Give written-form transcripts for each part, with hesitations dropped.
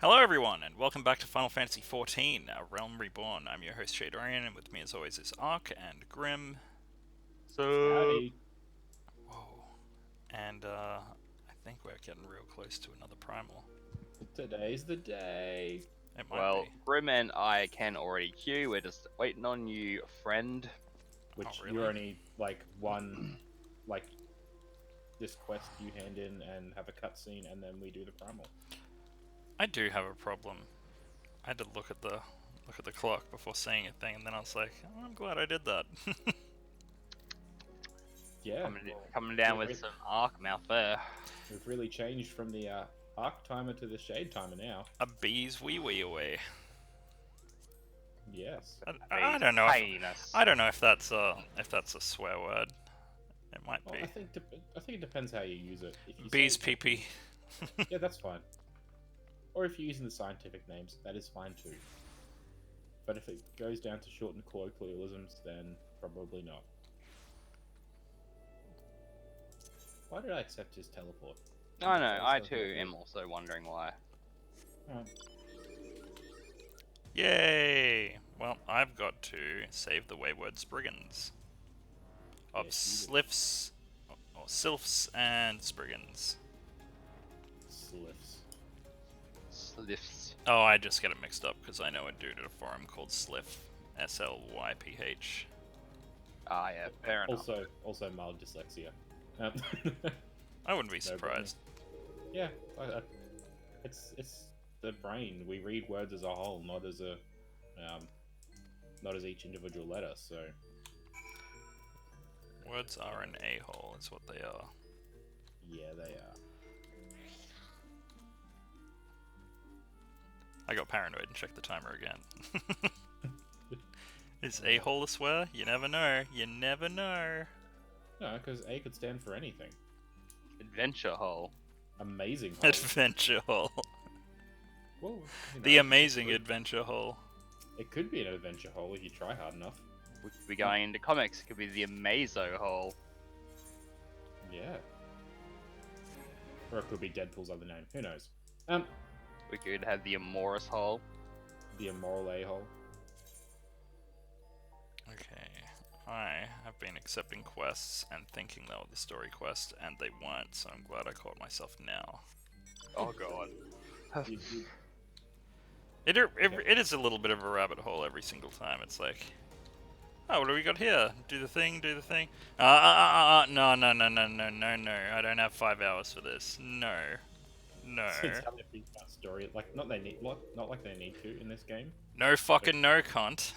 Hello everyone, and welcome back to Final Fantasy XIV, Realm Reborn. I'm your host Shadorian, and with me as always is Ark and Grim. So, Howdy. Whoa. And I think we're getting real close to another Primal. Today's the day. It might well, be. Grim and I can already queue. We're just waiting on you, friend. Oh Which you're really? only like one, like this quest you hand in and have a cutscene, and then we do the primal. I do have a problem. I had to look at the clock before saying a thing, and then I was like, oh, I'm glad I did that. Yeah, Coming, well, coming down we've, with re- some arc mouth there. we've really changed from the arc timer to the shade timer now. A bee's wee wee away. Yes. I Beast don't know if taininess. I don't know if that's a swear word. It might Well, be. I think it depends how you use it. If you Bee's say pee pee. yeah, that's fine. Or if you're using the scientific names, that is fine too. But if it goes down to shortened colloquialisms, then probably not. Why did I accept his teleport? I know, That I sounds too very am good. also wondering why. Alright. Yay! Well, I've got to save the wayward Spriggans of Yes, you Sliffs, or Sylphs and Spriggans. do. Sliffs. Sliffs. Oh, I just get it mixed up because I know a dude at a forum called Slyph, Slyph. Ah, yeah, fair enough. Also mild dyslexia. Um, I wouldn't be no, but surprised. yeah, it's the brain. We read words as a whole, um, not as each individual letter. So Words are an a-hole, is what they are. yeah, they are. I got paranoid and checked the timer again. Is a-hole a swear? You never know. You never know. No, because A could stand for anything. Adventure hole. Amazing. Hole. Adventure hole. Well, The amazing adventure hole. It could be an adventure hole if you try hard enough. We could be going into comics. It could be the Amazo hole. Yeah. Or it could be Deadpool's other name. Who knows? We could have the Amoris hole. The immoral a-hole. Okay, I have been accepting quests and thinking they were the story quest, and they weren't, so I'm glad I caught myself now. Oh god. You- It is a little bit of a rabbit hole every single time. It's like, oh, what do we got here? Do the thing, do the thing. No, no, no, no, no, no, no. I don't have 5 hours for this. No. No. It's how they beat that story. Like, not like they need to in this game. No fucking no, cunt.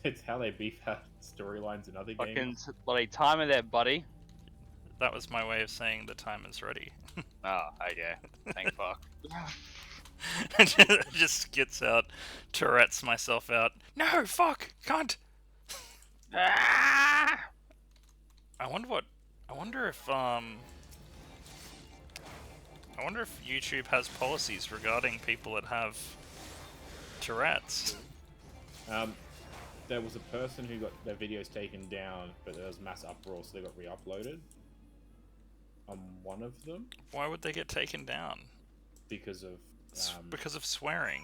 It's how they beef out storylines in other Fucking games. bloody timer there, buddy. That was my way of saying the time is ready. Oh, okay. Thank fuck. Just skits out, Tourette's myself out. No, fuck, cunt. Ah! I wonder if YouTube has policies regarding people that have Tourette's. Um, there was a person who got their videos taken down, but there was mass uproar, so they got re-uploaded. On one of them Why would they get taken down? because of Because of swearing.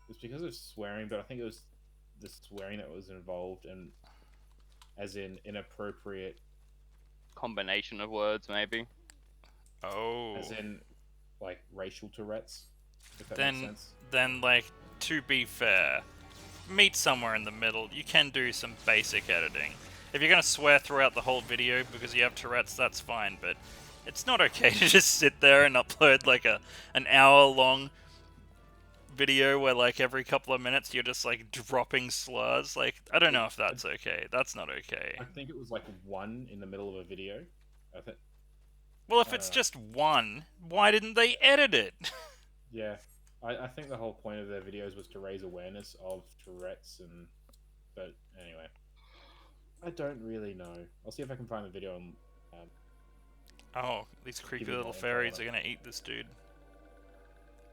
it's because of swearing, but I think it was the swearing that was involved, and as in inappropriate, Combination of words, maybe. Oh. as in like racial Tourette's. If that makes Then, sense. like, to be fair, meet somewhere in the middle. You can do some basic editing. If you're gonna swear throughout the whole video because you have Tourette's, that's fine, but it's not okay to just sit there and upload like an hour-long video where like every couple of minutes you're just like dropping slurs. Like, I don't know if that's okay. That's not okay. I think it was like one in the middle of a video. I think. Well, if I don't it's know. just one, why didn't they edit it? Yeah, I think the whole point of their videos was to raise awareness of Tourette's, and but anyway, I don't really know. I'll see if I can find the video and Oh, these creepy Give me little more info fairies on are it. gonna eat this dude.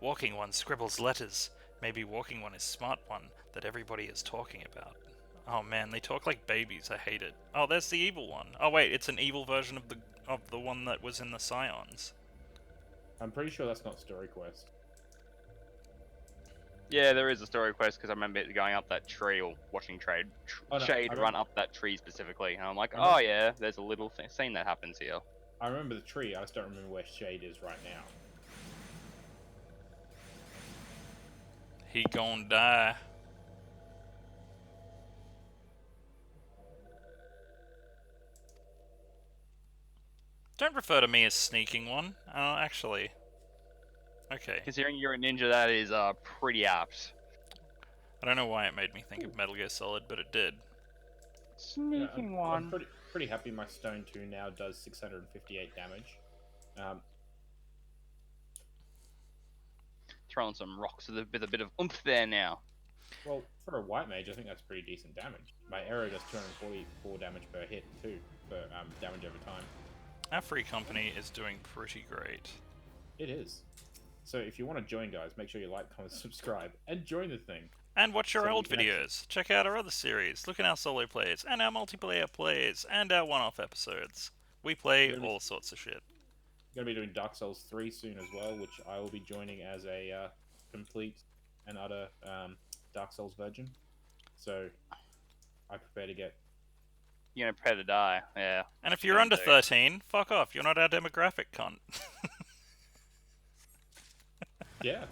Walking One scribbles letters. Maybe Walking One is Smart One that everybody is talking about. Oh man, they talk like babies. I hate it. Oh, there's the evil one. Oh wait, it's an evil version of the one that was in the Scions. I'm pretty sure that's not Story Quest. Yeah, there is a story quest because I remember it going up that tree or watching Oh no, Shade run up that tree specifically, and I'm like, I oh remember, yeah, there's a little scene that happens here. I remember the tree. I just don't remember where Shade is right now. He gon' die. Don't refer to me as sneaking one. Actually. Okay. Considering you're a ninja, that is pretty apt. I don't know why it made me think of Metal Gear Solid, but it did. Yeah, Sneaking I'm one. pretty happy. My Stone 2 now does 658 damage. Throwing some rocks with a bit of oomph there now. Well, for a white mage, I think that's pretty decent damage. My arrow does 244 damage per hit too, for damage over time. Our free company is doing pretty great. It is. So if you want to join, guys, make sure you like, comment, subscribe, and join the thing. And watch our So we old can videos. Check out our other series. Look at our solo plays, and our multiplayer plays, and our one-off episodes. We play Really? all sorts of shit. Going to be doing Dark Souls 3 soon as well, which I will be joining as a complete and utter Dark Souls virgin. So I prepare to get. You're gonna prepare to die, yeah. And if you're under 13, fuck off. You're not our demographic, cunt. Yeah.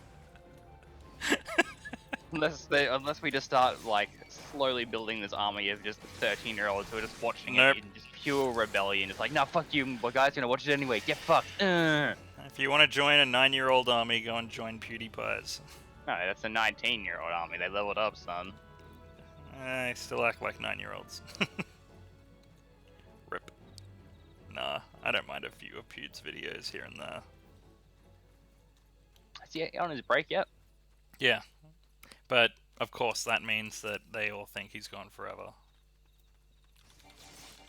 Unless we just start like slowly building this army of just 13-year-olds who are just watching Nope. it in just pure rebellion. It's like, no, fuck you, but guys, gonna watch it anyway. Get fucked. If you want to join a 9-year-old army, go and join PewDiePie's. No, that's a 19-year-old army. They leveled up, son. I still act like 9-year-olds. Rip. Nah, I don't mind a few of Pewd's videos here and there. Is he on his break yet? Yeah. But, of course, that means that they all think he's gone forever.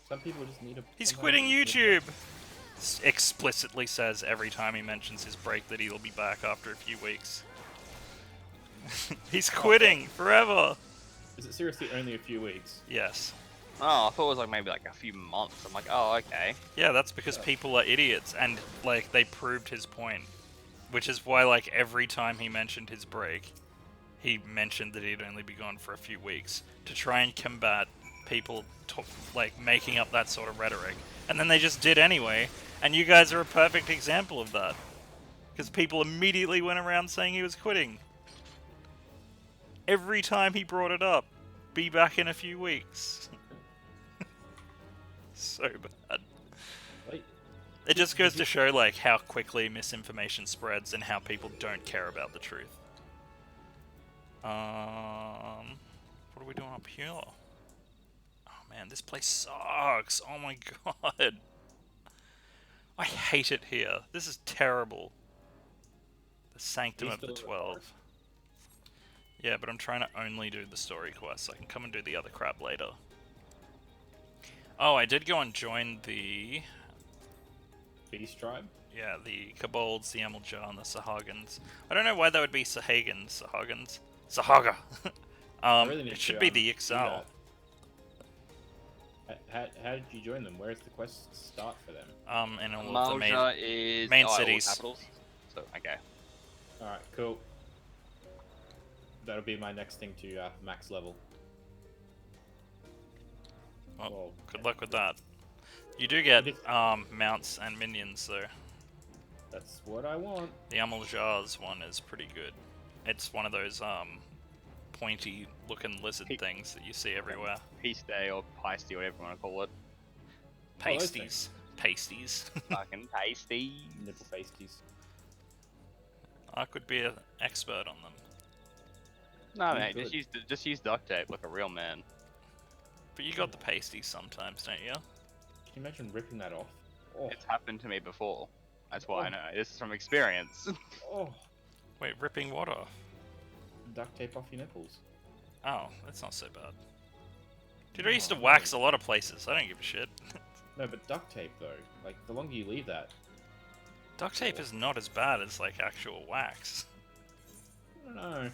Some people just need a. He's sometimes quitting they just need YouTube! Explicitly says every time he mentions his break that he'll be back after a few weeks. He's quitting forever! Is it seriously only a few weeks? Yes. Oh, I thought it was like maybe like a few months. I'm like, oh, okay. Yeah, that's because people are idiots, and, like, they proved his point. Which is why, like, every time he mentioned his break, he mentioned that he'd only be gone for a few weeks, to try and combat people, like, making up that sort of rhetoric. And then they just did anyway, and you guys are a perfect example of that. Because people immediately went around saying he was quitting. Every time he brought it up, be back in a few weeks. So bad. Like, It just goes to show, like, how quickly misinformation spreads and how people don't care about the truth. What are we doing up here? Oh man, this place sucks. Oh my god. I hate it here. This is terrible. The Sanctum of the 12. Yeah, but I'm trying to only do the story quests. I can come and do the other crap later. Oh, I did go and join the... Beast tribe? Yeah, the Kobolds, the Amaljar, and the Sahagins. I don't know why that would be Sahagins. Sahagins? Sahaga! Really need it should to, be the do Ixal. that. How did you join them? Where's the quest start for them? In all of the main... Malja is main all cities. capitals. So okay. Alright, cool. That'll be my next thing to max level. Well, good luck with that. You do get mounts and minions, though. That's what I want. The Amaljar's one is pretty good. It's one of those pointy-looking lizard things that you see everywhere. Peace Day or Peisty, whatever you want to call it. Pasties. Pasties. Fucking pasty. Nipple pasties. I could be an expert on them. No, You mate, could. just use duct tape like a real man. But you got the pasties sometimes, don't you? Can you imagine ripping that off? Oh, It's happened to me before. That's why I know. This is from experience. oh. Wait, ripping what off? Duct tape off your nipples. Oh, that's not so bad. Dude, I used to wax a lot of places. I don't give a shit. No, but duct tape though. Like the longer you leave that. Duct tape is not as bad as, like, actual wax. I don't know.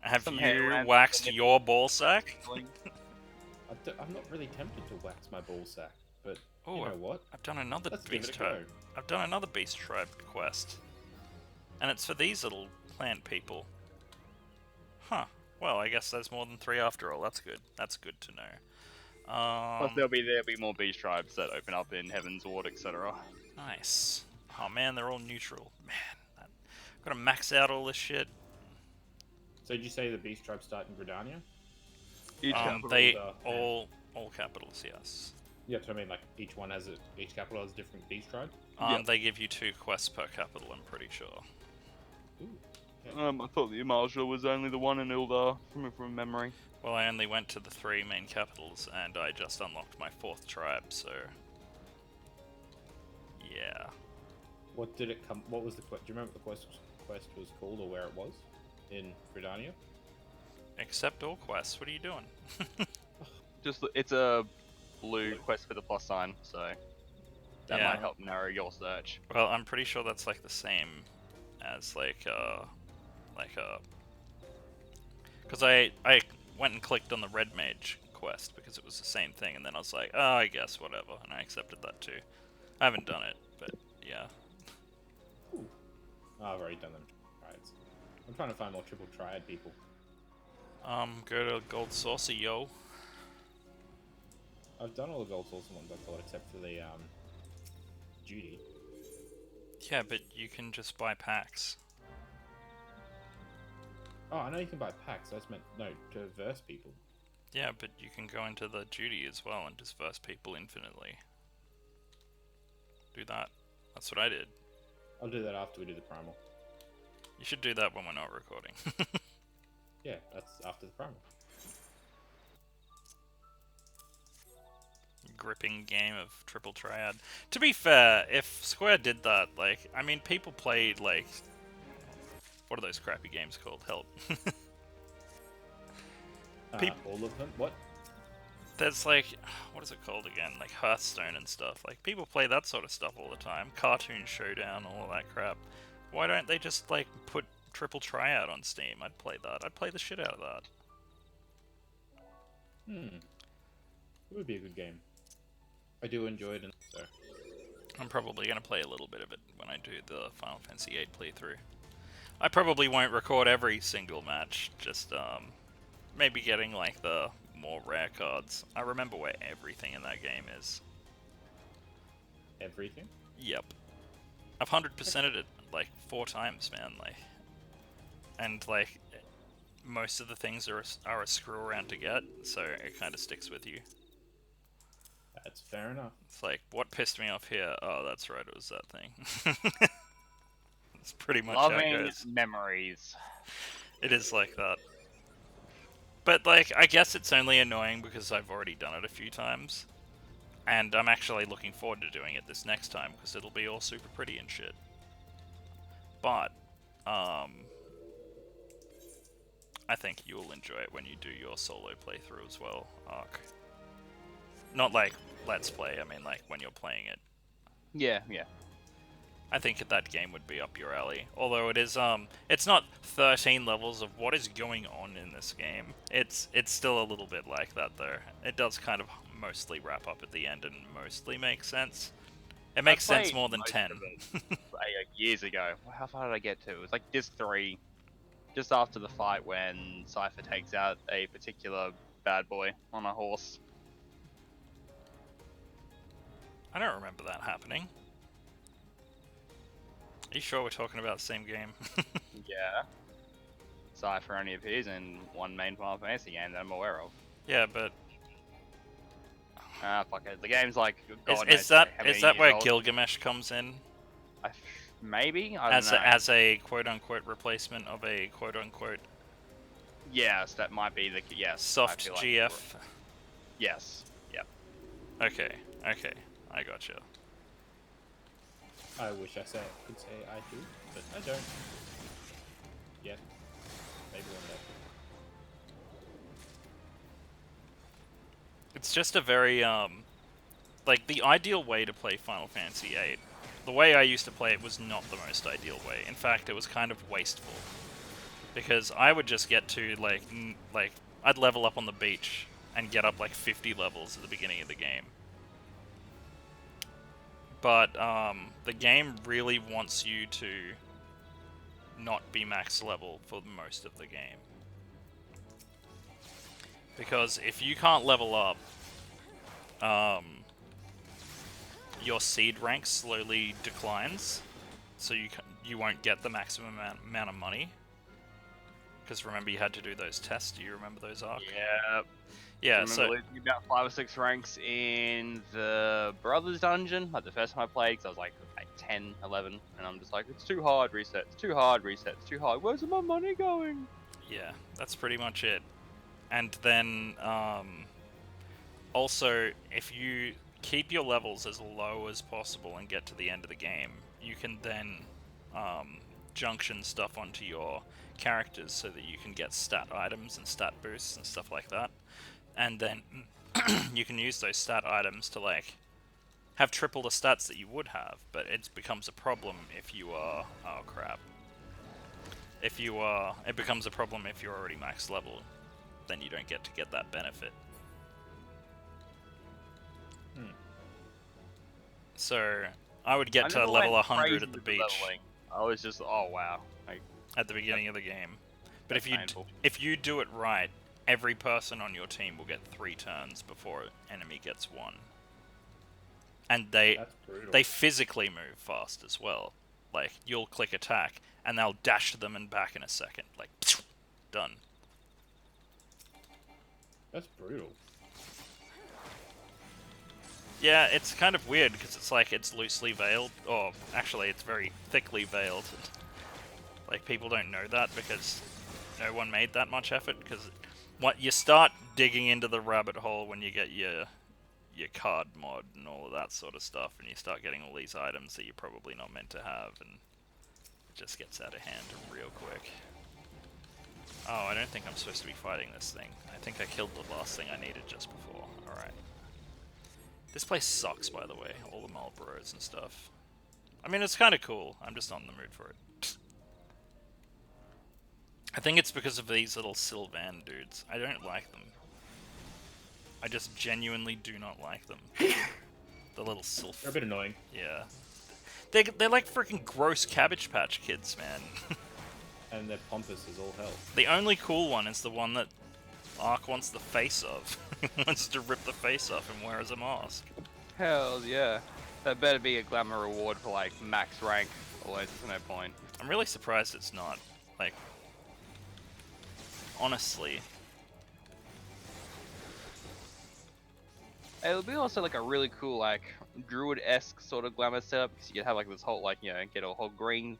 Have Some you hair around waxed the your ball sack? I'm not really tempted to wax my ball sack, but Oh, you know what? I've done another Let's give beast it a tribe. go. I've done another beast tribe quest, and it's for these little plant people. Huh. Well, I guess there's more than 3 after all. That's good. That's good to know. Plus, there'll be more beast tribes that open up in Heaven's Ward, etc. Nice. Oh man, they're all neutral. Man, gotta max out all this shit. So did you say the beast tribes start in Gridania? Each capital. They the- all capitals, yes. Yeah, so I mean, like each one has each capital has a different beast tribe. Yep. They give you 2 quests per capital, I'm pretty sure. Ooh. I thought the Marshal was only the one in Ildar, from memory. Well, I only went to the 3 main capitals, and I just unlocked my 4th tribe, so... Yeah. What did it come? What was the quest? Do you remember what the quest was called or where it was in Gridania? Accept all quests, what are you doing? It's a blue quest with a plus sign, so that Yeah. might help narrow your search. Well, I'm pretty sure that's like the same as because I went and clicked on the Red Mage quest because it was the same thing, and then I was like, oh, I guess whatever, and I accepted that too. I haven't done it, but yeah. Ooh. Oh, I've already done them. Triads. I'm trying to find more triple triad people. Go to Gold Saucer, yo. I've done all the gold saucer ones I thought, except for the Judy. Yeah, but you can just buy packs. Oh, I know you can buy packs. I just meant no to verse people. Yeah, but you can go into the Duty as well and just verse people infinitely. Do that. That's what I did. I'll do that after we do the primal. You should do that when we're not recording. Yeah, that's after the primal. Gripping game of triple triad. To be fair, if Square did that, like, I mean, people played, like, what are those crappy games called? Help. All of them? What? There's, like, what is it called again? Like, Hearthstone and stuff. Like, people play that sort of stuff all the time. Cartoon Showdown, all of that crap. Why don't they just, like, put triple triad on Steam? I'd play that. I'd play the shit out of that. It would be a good game. I do enjoy it, and so I'm probably going to play a little bit of it when I do the Final Fantasy VIII playthrough. I probably won't record every single match, just maybe getting like the more rare cards. I remember where everything in that game is. everything. Yep. I've 100%ed it like 4 times, man. Like, and like most of the things are a screw around to get, so it kind of sticks with you. That's fair enough. It's like, what pissed me off here? Oh, that's right, it was that thing. It's pretty much how it Loving goes. memories. It is like that. But, like, I guess it's only annoying because I've already done it a few times. And I'm actually looking forward to doing it this next time because it'll be all super pretty and shit. But, I think you'll enjoy it when you do your solo playthrough as well, Ark. Not like Let's Play, I mean like when you're playing it. Yeah. I think that game would be up your alley. Although it is, it's not 13 levels of what is going on in this game. It's still a little bit like that though. It does kind of mostly wrap up at the end and mostly make sense. It makes sense more than 10. Years ago. How far did I get to? It was like Disc 3, just after the fight when Cypher takes out a particular bad boy on a horse. I don't remember that happening. Are you sure we're talking about the same game? Yeah. Cypher only appears in one main Final Fantasy game that I'm aware of. Yeah, but Fuck it. The game's like God is knows how many that years where old. Gilgamesh comes in Maybe? I don't as know. as a quote unquote replacement of a quote unquote Yes, that might be the... Yes. soft I feel like GF? Yes. Yep. Okay, I gotcha. I wish I could say I do, but I don't. Yet. Maybe one day. It's just a very like the ideal way to play Final Fantasy VIII. The way I used to play it was not the most ideal way. In fact, it was kind of wasteful because I would just get to like I'd level up on the beach and get up like 50 levels at the beginning of the game. But the game really wants you to not be max level for most of the game. Because if you can't level up, your seed rank slowly declines, so you won't get the maximum amount of money. Because remember, you had to do those tests. Do you remember those, Ark? Yeah. Yeah, I remember so losing about 5 or 6 ranks in the Brothers dungeon, like the first time I played, because I was like 10, 11, and I'm just like, it's too hard, reset, it's too hard, reset, it's too hard, where's my money going? yeah, that's pretty much it. And then, also, if you keep your levels as low as possible and get to the end of the game, you can then junction stuff onto your characters so that you can get stat items and stat boosts and stuff like that. And then you can use those stat items to, like, have triple the stats that you would have, but it becomes a problem if you are... oh, crap. If you are... it becomes a problem if you're already max level. Then you don't get to get that benefit. So, I would get to level 100 at the beach. Leveling. I was just, oh wow. Like, at the beginning of the game. But painful. if you do it right, every person on your team will get 3 turns before an enemy gets 1. And they physically move fast as well. Like, you'll click attack, and they'll dash to them and back in a second. Like, done. That's brutal. Yeah, it's kind of weird, because it's like it's loosely veiled. Or, actually, it's very thickly veiled. Like, people don't know that because no one made that much effort, because you start digging into the rabbit hole when you get your card mod and all of that sort of stuff, and you start getting all these items that you're probably not meant to have, and it just gets out of hand real quick. Oh, I don't think I'm supposed to be fighting this thing. I think I killed the last thing I needed just before. Alright. This place sucks, by the way. All the Marlboros and stuff. I mean, it's kind of cool. I'm just not in the mood for it. I think it's because of these little Sylvan dudes. I don't like them. I just genuinely do not like them. The little sylph. They're a bit annoying. Yeah. They're like freaking gross Cabbage Patch Kids, man. And they're pompous as all hell. The only cool one is the one that Ark wants the face of. He wants to rip the face off and wear as a mask. Hell yeah. That better be a glamour reward for like max rank, otherwise there's no point. I'm really surprised it's not. Like, honestly. It'll be also like a really cool like druid-esque sort of glamour setup, because you could have like this whole like, you know, get a whole green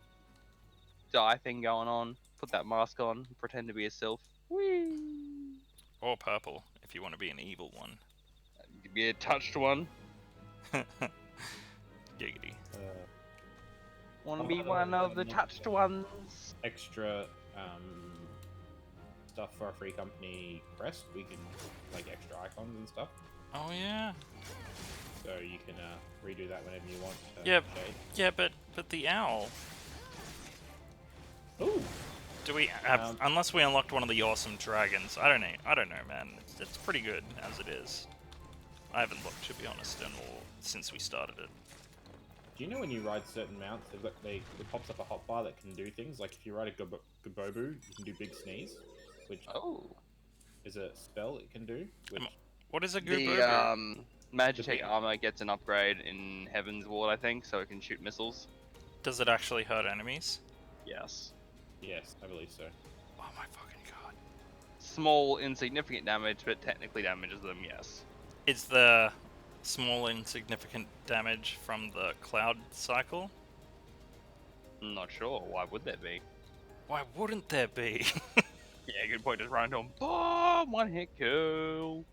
dye thing going on, put that mask on, pretend to be a sylph. Whee! Or purple, if you want to be an evil one. You could be a touched one. Giggity. Want to be one of the touched ones. Extra stuff for our free company crest. We can like extra icons and stuff. Oh yeah. So you can redo that whenever you want. Yeah, Shade. yeah, but the owl. Ooh. Do we have, unless we unlocked one of the awesome dragons? I don't know, man. It's pretty good as it is. I haven't looked, to be honest, since we started it. Do you know when you ride certain mounts, it pops up a hotbar that can do things? Like if you ride a Gabobu, you can do big sneeze, which is a spell it can do. Which what is a Gabobu? The Magitech armor gets an upgrade in Heaven's Ward, I think, so it can shoot missiles. Does it actually hurt enemies? Yes. Yes, I believe so. Oh my fucking god. Small, insignificant damage, but technically damages them, yes. Is the small, insignificant damage from the cloud cycle? I'm not sure. Why would there be? Why wouldn't there be? Yeah, good point. Just run to him. Boom! One hit kill.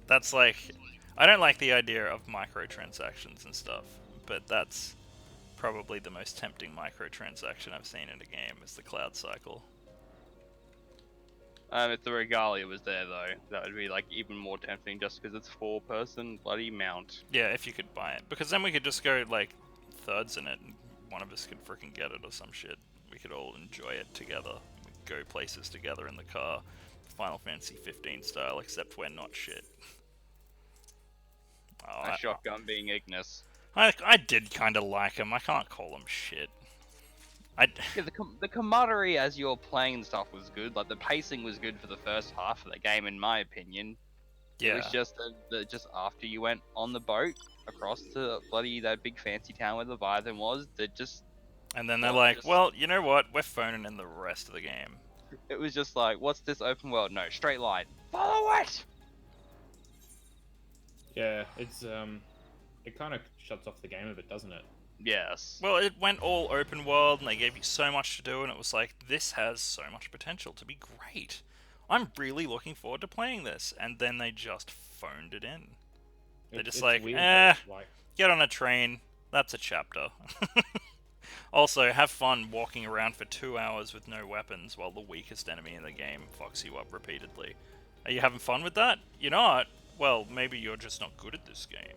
That's like... I don't like the idea of microtransactions and stuff, but that's probably the most tempting microtransaction I've seen in a game, is the cloud cycle. If the Regalia was there, though, that would be like even more tempting, just because it's 4-person bloody mount. Yeah, if you could buy it. Because then we could just go, like, thirds in it, and one of us could freaking get it or some shit. We could all enjoy it together. We'd go places together in the car, Final Fantasy XV style, except we're not shit. A shotgun being Ignis. I did kind of like him. I can't call him shit. Yeah, the camaraderie as you're playing and stuff was good. Like the pacing was good for the first half of the game, in my opinion. It was yeah. just just after you went on the boat across to bloody that big fancy town where the Leviathan was, that just And then they're what like, just well, you know what? We're phoning in the rest of the game. it was just like, what's this open world? No, straight line. Follow it. Yeah, it's it kind of shuts off the game a bit, doesn't it? Yes. Well, it went all open world, and they gave you so much to do, and it was like, this has so much potential to be great. I'm really looking forward to playing this. And then they just phoned it in. They're just It's like, weird, like get on a train. That's a chapter. Also, have fun walking around for 2 hours with no weapons while the weakest enemy in the game fucks you up repeatedly. Are you having fun with that? You're not? Well, maybe you're just not good at this game.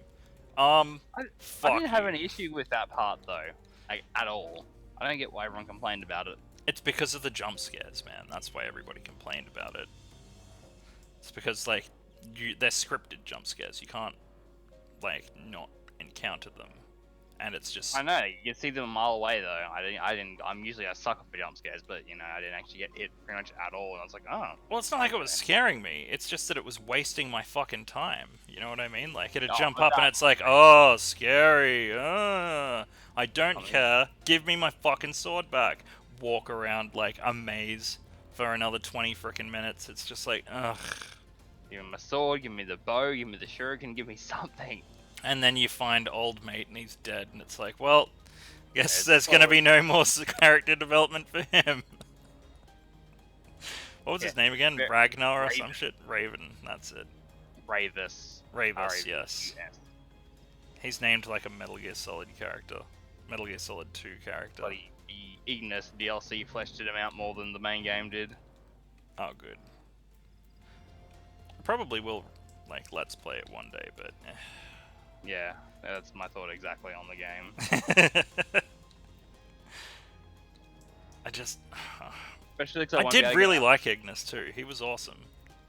I Fuck didn't have you. any issue with that part though, like at all. I don't get why everyone complained about it. It's because of the jump scares, man. That's why everybody complained about it. It's because, like, they're scripted jump scares. You can't, like, not encounter them. And it's just... I know you can see them a mile away though. I didn't. I'm usually a sucker for jump scares, but you know I didn't actually get hit pretty much at all. And I was like, oh. Well, it's not like it was okay. scaring me. It's just that it was wasting my fucking time. You know what I mean? Like, it'd Oh, jump but up and that- it's like, oh, scary. I don't mean- care. Give me my fucking sword back. Walk around like a maze for another 20 frickin' minutes. It's just like, ugh. Give me my sword, give me the bow, give me the shuriken, give me something. And then you find old mate and he's dead, and it's like, well, guess It's there's gonna forward. be no more character development for him. What was his Yeah. name again? Ra- Ragnar or Raven. some shit? Raven, that's it. Ravis. Ravis, yes. Yes. He's named like a Metal Gear Solid character. Metal Gear Solid 2 character. Bloody Ignis DLC fleshed him out more than the main game did. Oh, good. I probably will, like, let's play it one day, but... Yeah, that's my thought exactly on the game. I just... Especially 'cause I won't be did able to really get- like Ignis too. He was awesome.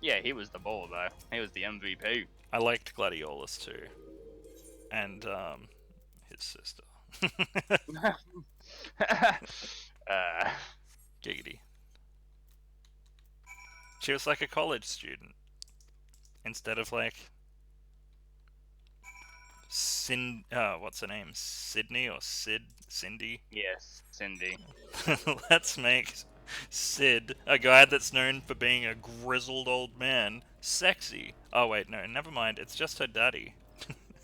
Yeah, he was the ball though. He was the MVP. I liked Gladiolus too. And, his sister. Giggity. She was like a college student. Instead of like... what's her name? Sydney or Cindy? yes, Cindy. Let's make Sid, a guy that's known for being a grizzled old man, sexy. Oh wait, no, never mind. It's just her daddy.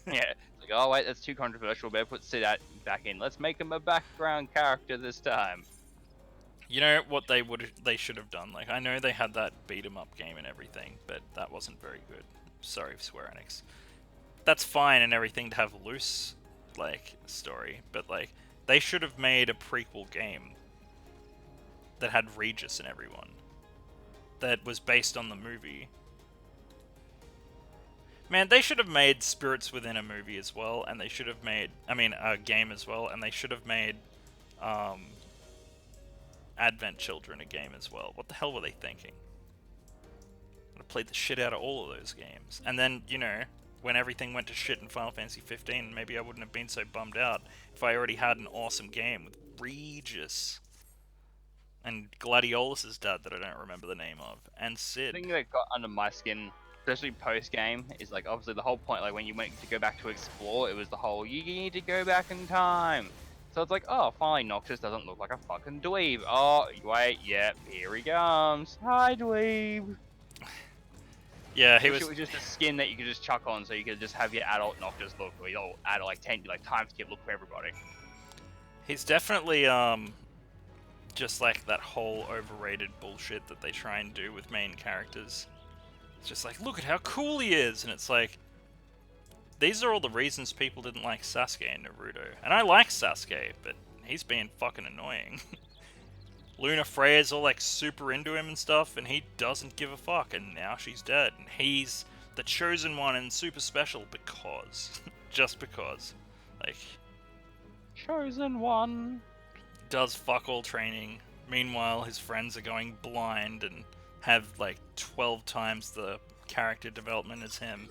Yeah. It's like, oh wait, that's too controversial. Better put Sid back in. Let's make him a background character this time. You know what they should have done? Like, I know they had that beat 'em up game and everything, but that wasn't very good. Sorry, Square Enix. That's fine and everything to have a loose, like, story, but like, they should have made a prequel game that had Regis and everyone. That was based on the movie. Man, they should have made Spirits Within a movie as well, and they should have made, a game as well, and they should have made, Advent Children a game as well. What the hell were they thinking? I played the shit out of all of those games. And then, you know, when everything went to shit in Final Fantasy XV, maybe I wouldn't have been so bummed out if I already had an awesome game with Regis. And Gladiolus' dad that I don't remember the name of. And The Sid. thing that got under my skin, especially post game, is like obviously the whole point. Like when you went to go back to explore, it was the whole you need to go back in time. So it's like, oh, finally Noxus doesn't look like a fucking dweeb. Oh, wait, yep, here he comes. Hi, dweeb. Yeah, he Wish was... it was just a skin that you could just chuck on, so you could just have your adult Noctis look, or your adult like time skip look for everybody. He's definitely, just like that whole overrated bullshit that they try and do with main characters. It's just like, look at how cool he is! And it's like, these are all the reasons people didn't like Sasuke and Naruto. And I like Sasuke, but he's being fucking annoying. Luna Freya's all like super into him and stuff, and he doesn't give a fuck, and now she's dead. And he's the chosen one and super special because. Just because. Like, Chosen one. does fuck all training. Meanwhile, his friends are going blind and have like 12 times the character development as him.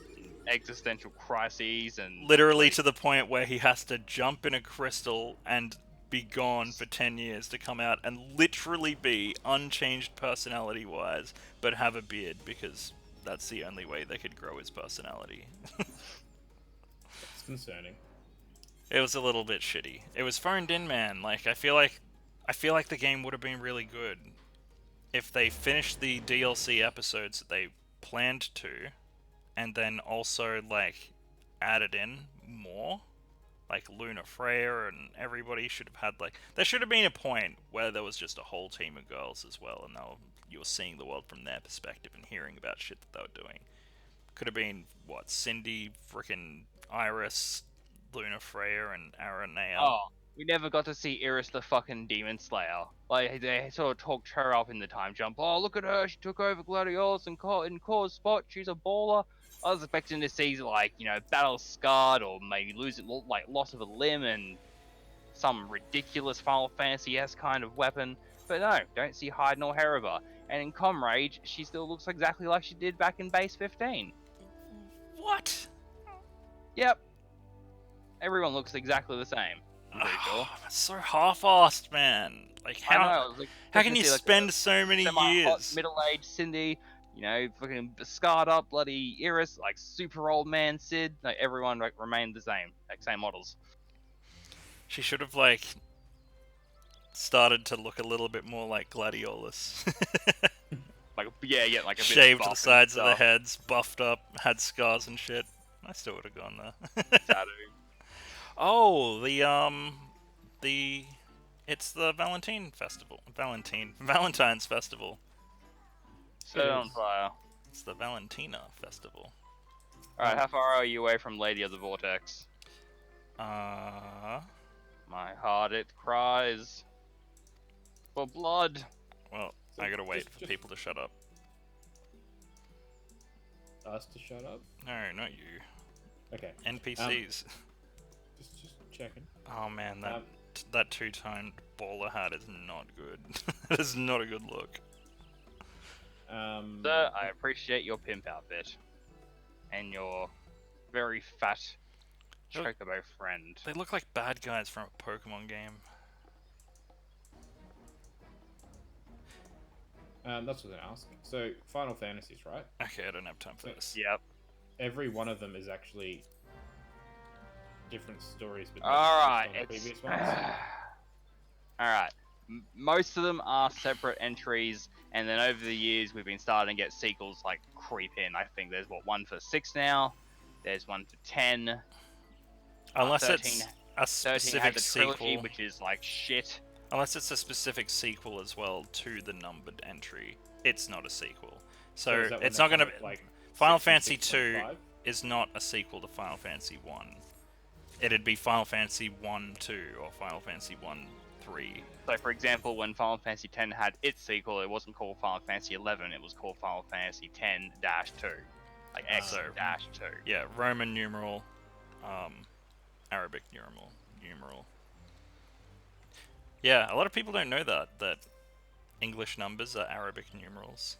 Existential crises and Literally to the point where he has to jump in a crystal and be gone for 10 years to come out and literally be unchanged personality-wise, but have a beard because that's the only way they could grow his personality. It's concerning. It was a little bit shitty. It was phoned in, man. Like, I feel like the game would have been really good if they finished the DLC episodes that they planned to, and then also, like, added in more. Like, Luna Freya and everybody should have had, like... There should have been a point where there was just a whole team of girls as well, and you were seeing the world from their perspective and hearing about shit that they were doing. Could have been, what, Cindy, frickin' Iris, Luna Freya, and Aranea. Oh, we never got to see Iris the fucking Demon Slayer. Like, they sort of talked her up in the time jump. Oh, look at her, she took over Gladiolus and Core's spot, she's a baller. I was expecting to see, like, you know, battle scarred or maybe like, loss of a limb and some ridiculous Final Fantasy-esque kind of weapon. But no, don't see hide nor hair of her. And in Comrade, she still looks exactly like she did back in base 15. What? Yep. Everyone looks exactly the same, I'm pretty sure. That's so half-assed, man. Like, I know, how I was like, how can you see, like, spend so many semi-hot, years? middle-aged Cindy, you know, fucking scarred up bloody Iris, like super old man Sid. Like, everyone like remained the same, like same models. She should have, like, started to look a little bit more like Gladiolus. Like, yeah, like a bit Shaved buff the and sides of the stuff. heads, buffed up, had scars and shit. I still would have gone there. Tattoo. Oh, it's the Valentine's Festival. Set it on fire. It's the Valentina Festival. Alright, how far are you away from Lady of the Vortex? Uh, My heart, it cries for blood. well, So I gotta wait for just- people to shut up. Us to shut up? No, not you. Okay. NPCs. Just checking. Oh man, Um, that two-toned bowler hat is not good. That is not a good look. Sir, I appreciate your pimp outfit. And your very fat Look- chocobo friend. They look like bad guys from a Pokemon game. That's what I ask. So, Final Fantasies, right? Okay, I don't have time for this. Yep. Every one of them is actually different stories, but Alright, based on the it's... previous ones. Alright. Most of them are separate entries, and then over the years we've been starting to get sequels like creep in. I think there's, what, one for 6 now? There's one for 10. Unless 13 it's a 13 had specific the trilogy, sequel. which is like shit. Unless it's a specific sequel as well to the numbered entry, it's not a sequel. So is that when it's they not going to. have, like, Final 6 and Fantasy 2 6.5? is not a sequel to Final Fantasy 1. It'd be Final Fantasy 1-2 or Final Fantasy 1-3. So, for example, when Final Fantasy X had its sequel, it wasn't called Final Fantasy XI, it was called Final Fantasy X-2. Like X-2. Yeah, Roman numeral, Arabic numeral. Yeah, a lot of people don't know that English numbers are Arabic numerals.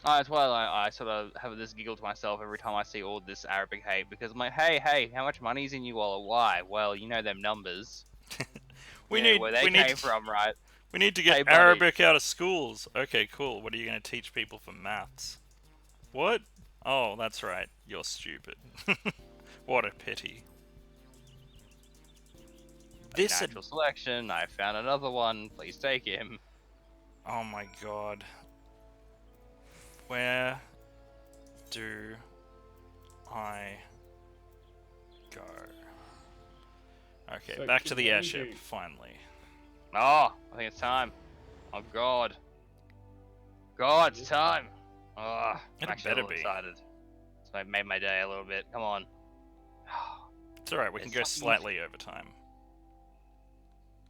That's why I sort of have this giggle to myself every time I see all this Arabic hate, because I'm like, hey, how much money's in you all? Why? Well, you know them numbers. We Yeah, need where they we came need from, right? we need to Hey, get buddy. Arabic out of schools. Okay, cool. What are you going to teach people for maths? What? Oh, that's right. You're stupid. What a pity. This Natural selection. I found another one. Please take him. Oh my god. Where do I go? Okay, So back can to the you only airship, do- finally. Oh, I think it's time. Oh God. God, it's time. Oh, It I'm actually a better little be. excited. So I made my day a little bit. Come on. It's alright, we can It's go fucking- slightly over time.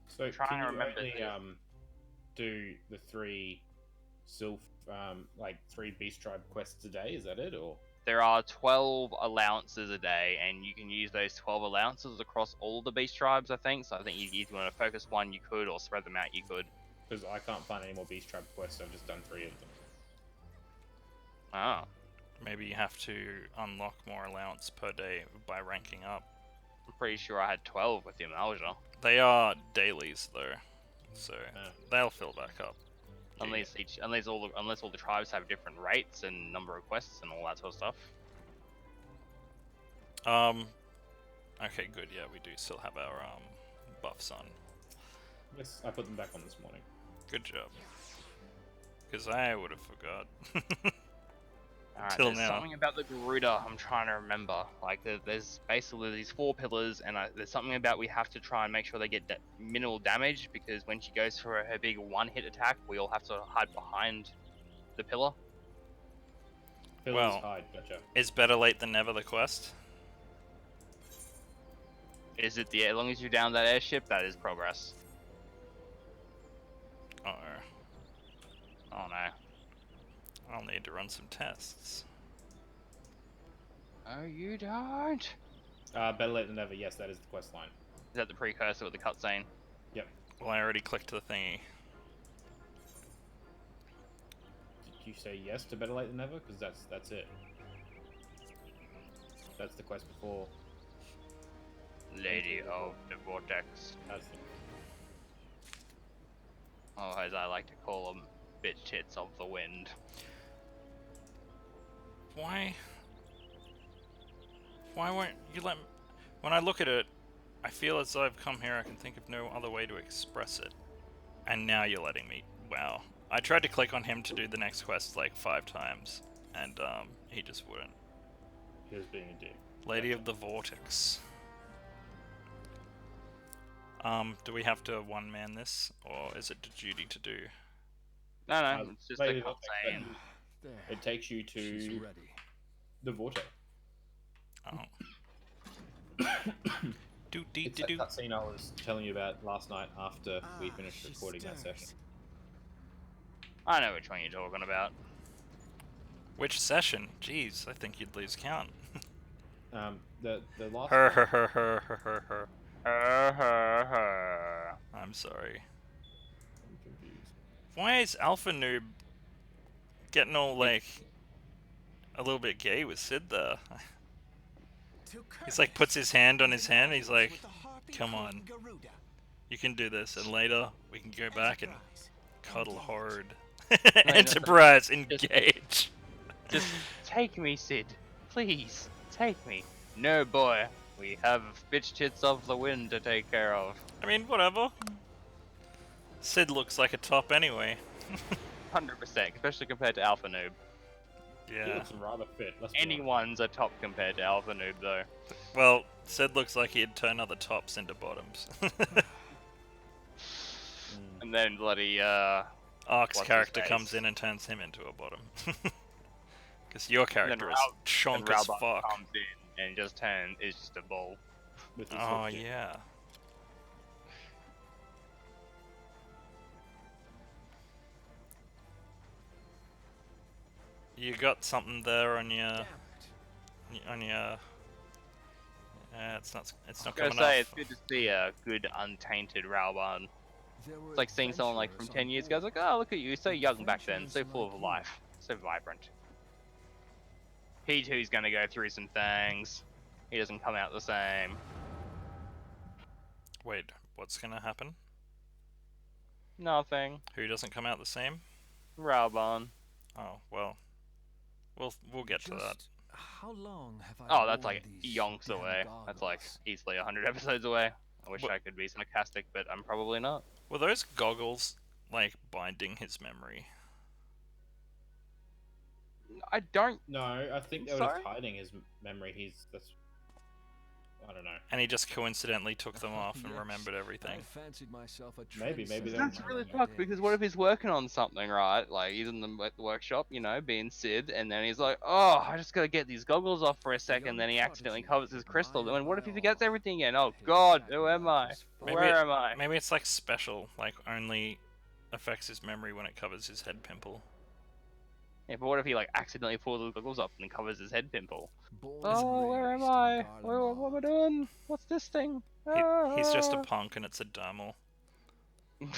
So trying can to you remember only this. do the 3 3 Beast Tribe quests a day? Is that it, or There are 12 allowances a day, and you can use those 12 allowances across all the beast tribes, I think. So I think if you want to focus one, you could, or spread them out, you could. because I can't find any more Beast Tribe quests? I've just done 3 of them. Oh. Maybe you have to unlock more allowance per day by ranking up. I'm pretty sure I had 12 with the Amalja. They are dailies though, so Ah. they'll fill back up. Unless all the tribes have different rates and number of quests and all that sort of stuff. Okay, good. Yeah, we do still have our buffs on. Yes, I put them back on this morning. Good job. Because I would have forgot. Alright, Till there's now. something about the Garuda I'm trying to remember. Like, there's basically these 4 pillars, and there's something about we have to try and make sure they get minimal damage, because when she goes for her big one-hit attack, we all have to hide behind the pillar. Pillars Well, hide, gotcha. Is better late than never the quest? Is it as long as you're down that airship, that is progress. Uh-oh. Oh no. I'll need to run some tests. Oh, you don't? Better late than never. Yes, that is the quest line. Is that the precursor with the cutscene? Yep. Well, I already clicked the thingy. Did you say yes to better late than never? Because that's it. That's the quest before. Lady of the Vortex. That's the... Or as I like to call them, bitch tits of the wind. Why won't you let me... When I look at it, I feel as though I've come here, I can think of no other way to express it. And now you're letting me... Wow. I tried to click on him to do the next quest like 5 times, and he just wouldn't. He was being a dick. Lady of the Vortex. Do we have to one-man this, or is it a duty to do? No, it's just a Lady of the Vortex, cutscene. There. It takes you She's to ready. the vortex. Oh. It's that cutscene I was telling you about last night after we finished recording that session. I know which one you're talking about. Which session? Jeez, I think you'd lose count. The last Her, one, her. Her. I'm sorry. I'm confused. Why is Alpha Noob getting all, like, a little bit gay with Sid there? He's like, puts his hand on his hand, he's like, come on, you can do this, and later we can go back and cuddle hard. Enterprise, engage! Just take me, Sid. Please, take me. No, boy. We have bitch tits of the wind to take care of. I mean, whatever. Sid looks like a top anyway. 100%, especially compared to Alpha Noob. He Yeah. looks rather fit. Let's be honest. Anyone's a top compared to Alpha Noob, though. Well, Sid looks like he'd turn other tops into bottoms. And then bloody, Ark's What's his character face? comes in and turns him into a bottom. Because your character is Raul- chonk and as Raubach fuck. comes in and is just a ball. With his Oh, hook kick. yeah. You got something there on your... it's not I was coming gonna say, off. it's good to see a good untainted Raubach. It's like seeing someone like from 10 years ago, it's like, oh, look at you, so young back then, so full of life, so vibrant. P2's gonna go through some things. He doesn't come out the same. Wait, what's gonna happen? Nothing. Who doesn't come out the same? Raubach. Oh, well. We'll get to that. How long have I Oh, that's worn like these yonks damn away. That's like goggles? easily 100 episodes away. I wish What- I could be sarcastic, but I'm probably not. Were those goggles, like, binding his memory? I don't. No, I think they were Sorry? just hiding his memory. I don't know. And he just coincidentally took them off and Yes, remembered everything. I fancied myself a Maybe trendsetter they're- That's in really my fucked because what if days. he's working on something, right? Like he's in the workshop, you know, being Sid, and then he's like, "Oh, I just gotta get these goggles off for a second." Then he accidentally covers his crystal. And what if he forgets everything again? Oh God, who am I? Maybe Where am I? Maybe it's like special, like only affects his memory when it covers his head pimple. Yeah, but what if he like accidentally pulls the goggles up and covers his head pimple? Born Oh, and where am raised in I? What am I Garlemald. doing? What's this thing? He's just a Ah. punk and it's a dermal. He's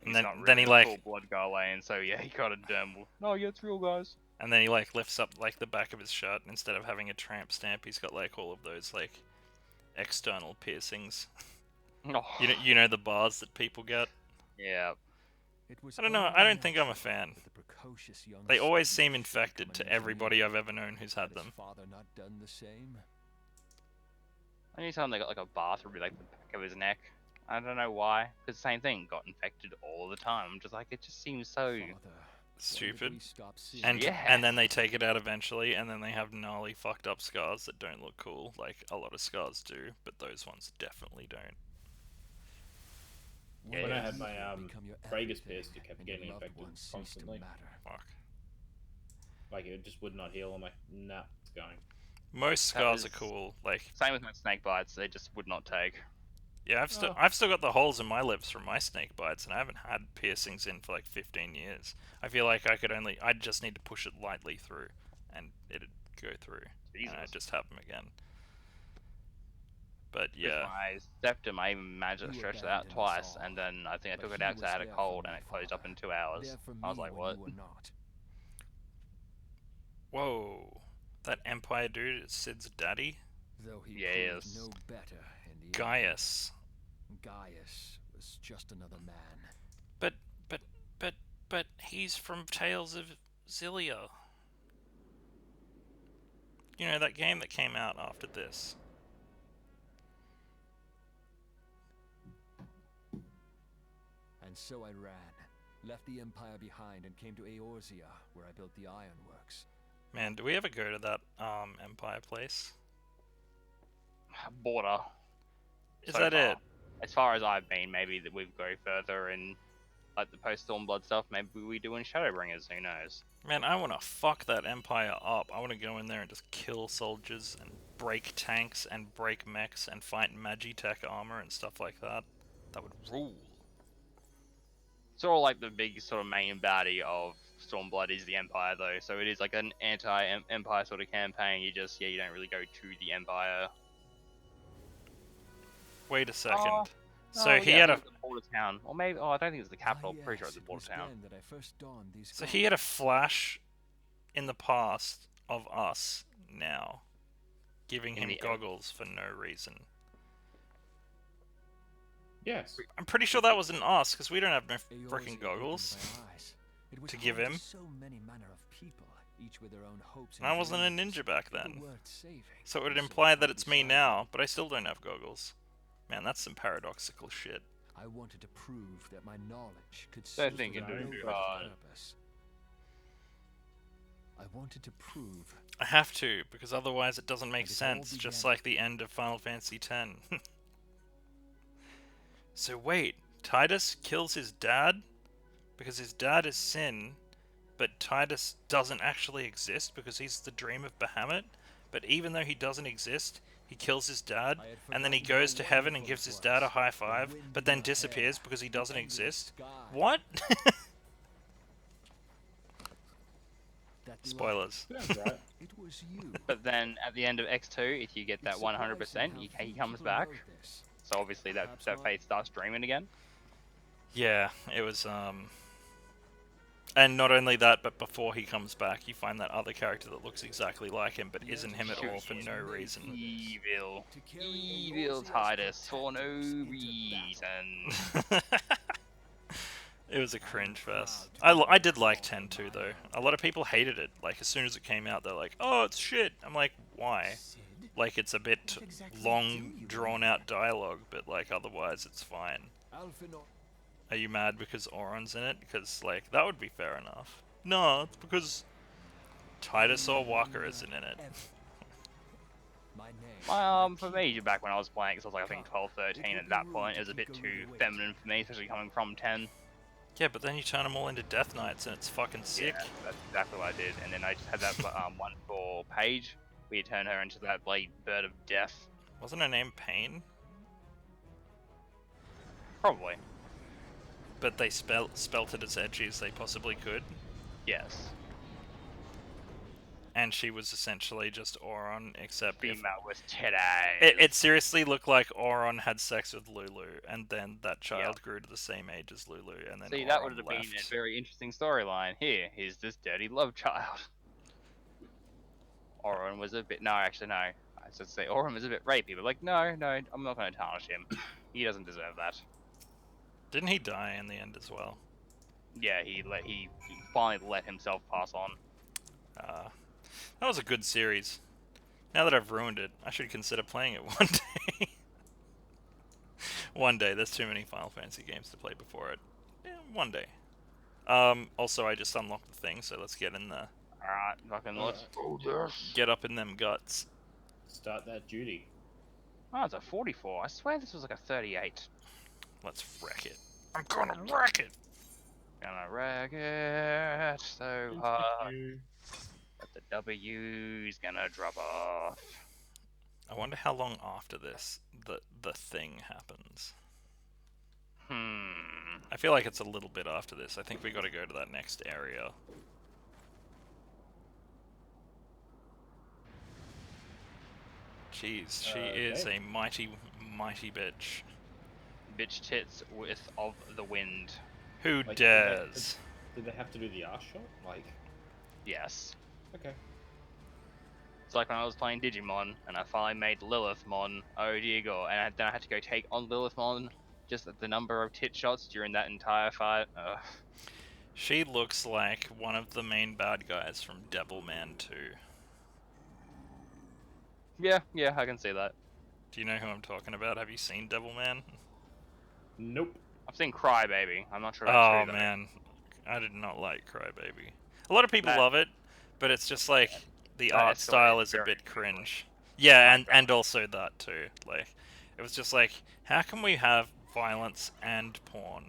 And then not he really like full blood Garlane, so yeah, he got a dermal. No, yeah, it's real, guys. And then he like lifts up like the back of his shirt, and instead of having a tramp stamp, he's got like all of those like external piercings. Oh, You know the bars that people get. yeah. It was I don't know. only I don't think I'm a natural fan. that the precocious young They always son seem should infected become to an everybody engineer. I've ever known who's had Had his them. father not done the same? Anytime they got like a bar through like the back of his neck, I don't know why. Because same thing, got infected all the time. I'm just like, it just seems so. Father, when Stupid. did we stop seeing And Yeah. and then they take it out eventually, and then they have gnarly fucked up scars that don't look cool. Like a lot of scars do, but those ones definitely don't. When When I Yeah. had did my evil become your Pragus everything pierced, it kept and your getting loved infected ones ceased to constantly. matter? Fuck. Like it just would not heal. I'm like, nah, it's going. Most That scars are was- cool. Like Same with my snake bites, they just would not take. yeah, Oh. I've still got the holes in my lips from my snake bites, and I haven't had piercings in for like 15 years. I feel like I just need to push it lightly through, and it'd go through, Jesus. and I'd just have them again. But With yeah, my septum, I even managed to You stretch it out abandoned us twice, all, and then I think I but took it he out because I was had a there for cold me, and it closed up Father. in 2 hours. There for I was me like, when what? you were not. whoa, that Empire dude is Sid's daddy, Though he Yes. proved no better in the end. Gaius. Gaius was just another man. But but but he's from Tales of Xillia. You know that game that came out after this. And so I ran, left the Empire behind, and came to Eorzea, where I built the ironworks. Man, do we ever go to that Empire place? Border. Is so that far. it? As far as I've been, maybe that we go further in like the post Stormblood stuff. Maybe we do in Shadowbringers. Who knows? Man, I want to fuck that Empire up. I want to go in there and just kill soldiers and break tanks and break mechs and fight Magitech armor and stuff like that. That would rule. It's all like the big sort of main baddie of Stormblood is the Empire, though. So it is like an anti-Empire sort of campaign. You don't really go to the Empire. Wait a second. Oh, So Oh, he yeah, had I a think it's the border town, or maybe I don't think it's the capital. Ah, I'm pretty sure yes, it's the it border was town. then that I first donned these so he had a flash in the past of us now, giving In him the goggles for no reason. Yes. I'm pretty sure that wasn't us because we don't have no Eorzea freaking opened goggles. my eyes. It was to give home him. So many manner of people, each with their own hopes And I wasn't a dreams ninja back that were then. worth saving, So it would and imply I that fought it's me beside now, but I still don't have goggles. Man, that's some paradoxical shit. I wanted to prove that my knowledge could Don't serve think you're no doing too greater hard. purpose. I wanted to prove I have to, because otherwise it doesn't make And it all sense, just began- like the end of Final Fantasy X. So wait, Titus kills his dad? Because his dad is Sin, but Titus doesn't actually exist because he's the dream of Bahamut? But even though he doesn't exist, he kills his dad, I had and then he forgotten goes how to heaven and wonderful gives it his dad a was. high The five, wind but in then your disappears hair, because he the doesn't endless exist? sky. What? That Spoilers. Sounds right. light, it was you. But then at the end of X2, if you get that It's 100%, surprising how he few comes people back. know this. So obviously that Perhaps that not. Faith starts dreaming again. Yeah, it was, And not only that, but before he comes back, you find that other character that looks exactly like him, but isn't him at all for no reason. Evil, To carry evil Eorzea's Titus for no protectors into reason. It was a cringe proud fest. to I be did like called 10 too, my though. own. A lot of people hated it. Like, as soon as it came out, they're like, oh, it's shit. I'm like, why? Sid? Like, it's a bit What exactly long, do you drawn-out dialogue, but, like, otherwise it's fine. Alphinaud. Are you mad because Auron's in it? Because, like, that would be fair enough. No, it's because Titus or Walker isn't in it. My name. For me, back when I was playing, 'cause I was like I think 12, 13 at that point, it was a bit too feminine for me, especially coming from 10. Yeah, but then you turn them all into Death Knights and it's fucking sick. Yeah, that's exactly what I did. And then I just had that one for Paige, where you turn her into that bloody bird of death. Wasn't her name Pain? Probably. But they spelt it as edgy as they possibly could. Yes. And she was essentially just Auron, except if Female with titties. it seriously looked like Auron had sex with Lulu, and then that child grew to the same age as Lulu, and then See, Auron that would have been left. a very interesting storyline. Here's this dirty love child. Orin was a bit. No, actually, no. I should say Orin was a bit rapey, but like, no, I'm not going to tarnish him. He doesn't deserve that. Didn't he die in the end as well? Yeah, he finally let himself pass on. That was a good series. Now that I've ruined it, I should consider playing it one day. One day. There's too many Final Fantasy games to play before it. Yeah, one day. Also, I just unlocked the thing, so let's get in there. Alright, fucking let's do this. Get up in them guts. Start that duty. Oh, it's a 44. I swear this was like a 38. Let's wreck it. I'm gonna wreck it! Gonna wreck it so hard that the W's gonna drop off. I wonder how long after this the thing happens. I feel like it's a little bit after this. I think we gotta go to that next area. Jeez, she is a mighty, mighty bitch. Bitch tits with of the wind. Who Like, dares? Did they have to do the arse shot? Like, Yes. okay. It's like when I was playing Digimon and I finally made Lilithmon. Oh dear god. And then I had to go take on Lilithmon. Just the number of tit shots during that entire fight. Ugh. She looks like one of the main bad guys from Devilman 2. Yeah, I can see that. Do you know who I'm talking about? Have you seen Devilman? Nope. I've seen Crybaby. I'm not sure Oh about two, though. man, I did not like Crybaby. A lot of people That- love it, but it's just like the that art escalated style is a very bit quickly. cringe. Yeah, and also that too. Like, it was just like, how can we have violence and porn?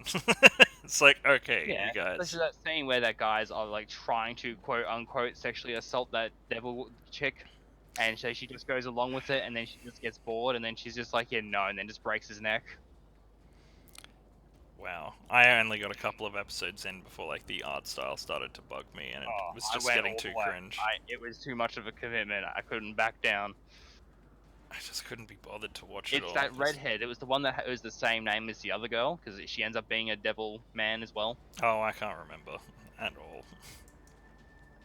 It's like, okay, Yeah, you guys. especially that scene where that guys are like trying to quote unquote sexually assault that devil chick, and so she just goes along with it, and then she just gets bored, and then she's just like, yeah, no, and then just breaks his neck. Wow, I only got a couple of episodes in before like the art style started to bug me, and it was I just went getting all too the way. cringe. It was too much of a commitment. I couldn't back down. I just couldn't be bothered to watch it It's all. that redhead. It was the one that was the same name as the other girl, because she ends up being a devil man as well. Oh, I can't remember at all.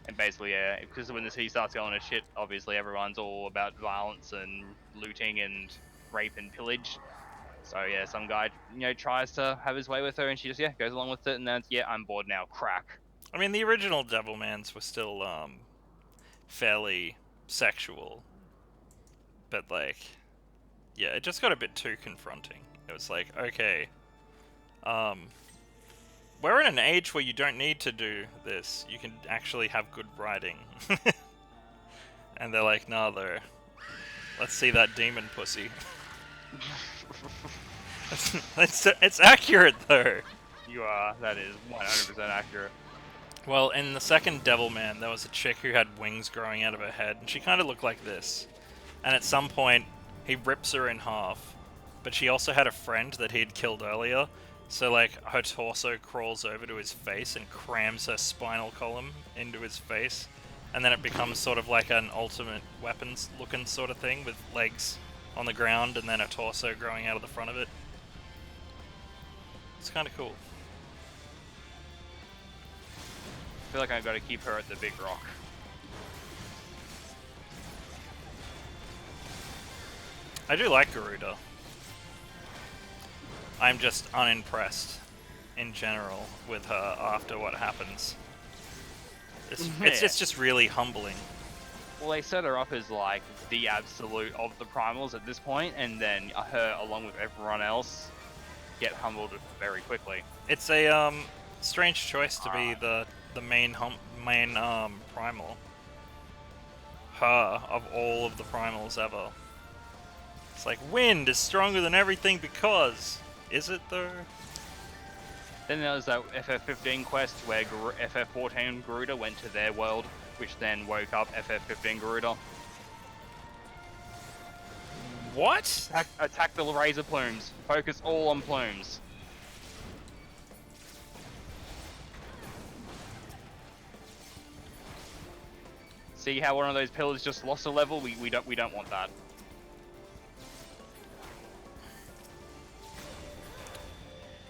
And basically, yeah, because when the city starts going to shit, obviously everyone's all about violence and looting and rape and pillage. So yeah, some guy, tries to have his way with her, and she just, goes along with it, and then, I'm bored now, crack. I mean, the original Devilmans were still fairly sexual, but like, yeah, it just got a bit too confronting. It was like, okay, we're in an age where you don't need to do this. You can actually have good writing. And they're like, nah, though. Let's see that demon pussy. It's accurate, though. You are. That is 100% accurate. Well, in the second Devilman, there was a chick who had wings growing out of her head, and she kind of looked like this. And at some point, he rips her in half. But she also had a friend that he'd killed earlier, so like her torso crawls over to his face and crams her spinal column into his face. And then it becomes sort of like an ultimate weapons looking sort of thing with legs on the ground and then a torso growing out of the front of it. It's kind of cool. I feel like I've got to keep her at the big rock. I do like Garuda. I'm just unimpressed in general with her after what happens. It's just really humbling. Well, they set her up as like the absolute of the primals at this point, and then her, along with everyone else, get humbled very quickly. It's a strange choice to be the main primal. Her of all of the primals ever. It's like wind is stronger than everything because. Is it though? Then there was that FF15 quest where FF14 Garuda went to their world, which then woke up FF15 Garuda. What? Attack the razor plumes. Focus all on plumes. See how one of those pillars just lost a level? We don't want that.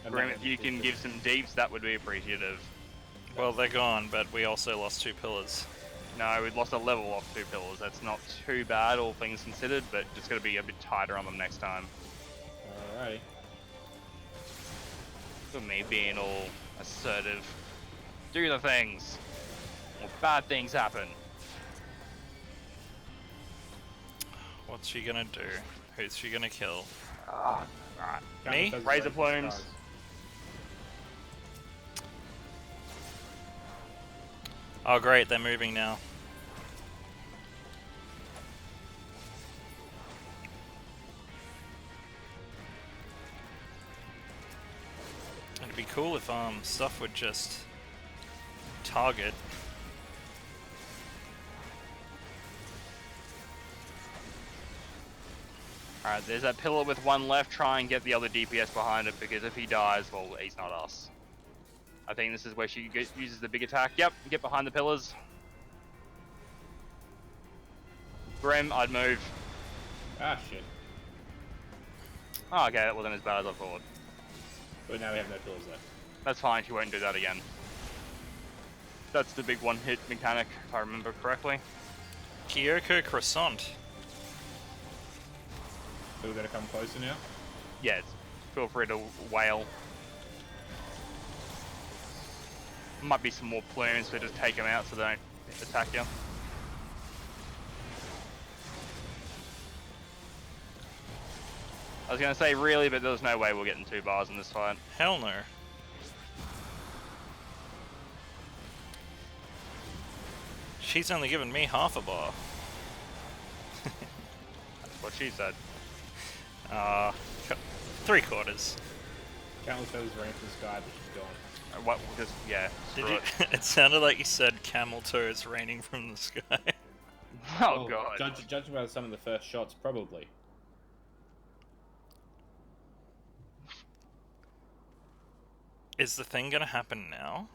Grim, if you can give some deeps, that would be appreciative. Well, they're gone, but we also lost 2 pillars. No, we lost a level off 2 pillars. That's not too bad, all things considered, but just gotta be a bit tighter on them next time. Alrighty. For me being all assertive. Do the things, or bad things happen. What's she gonna do? Who's she gonna kill? Alright. Me? Counter Razor doesn't plumes. stars. Oh great, they're moving now. It'd be cool if stuff would just target. Alright, there's that pillar with 1 left. Try and get the other DPS behind it, because if he dies, well, he's not us. I think this is where she uses the big attack. Yep, get behind the pillars. Grim, I'd move. Ah, shit. Oh, okay, that wasn't as bad as I thought. But now we have no pillars left. That's fine, she won't do that again. That's the big 1-hit mechanic, if I remember correctly. Kyoko Croissant. So we're gonna come closer now? Yes, feel free to wail. Might be some more plumes, so just take them out so they don't attack you. I was gonna say really, but there's no way we're getting 2 bars in this fight. Hell no. She's only given me half a bar. That's what she said. 3/4. Countless feathers rain from the sky, but she's gone. What? Just yeah. Did screw you? It sounded like you said camel toes raining from the sky. it. Oh Well, god. Judging by some of the first shots, probably. Is the thing gonna happen now?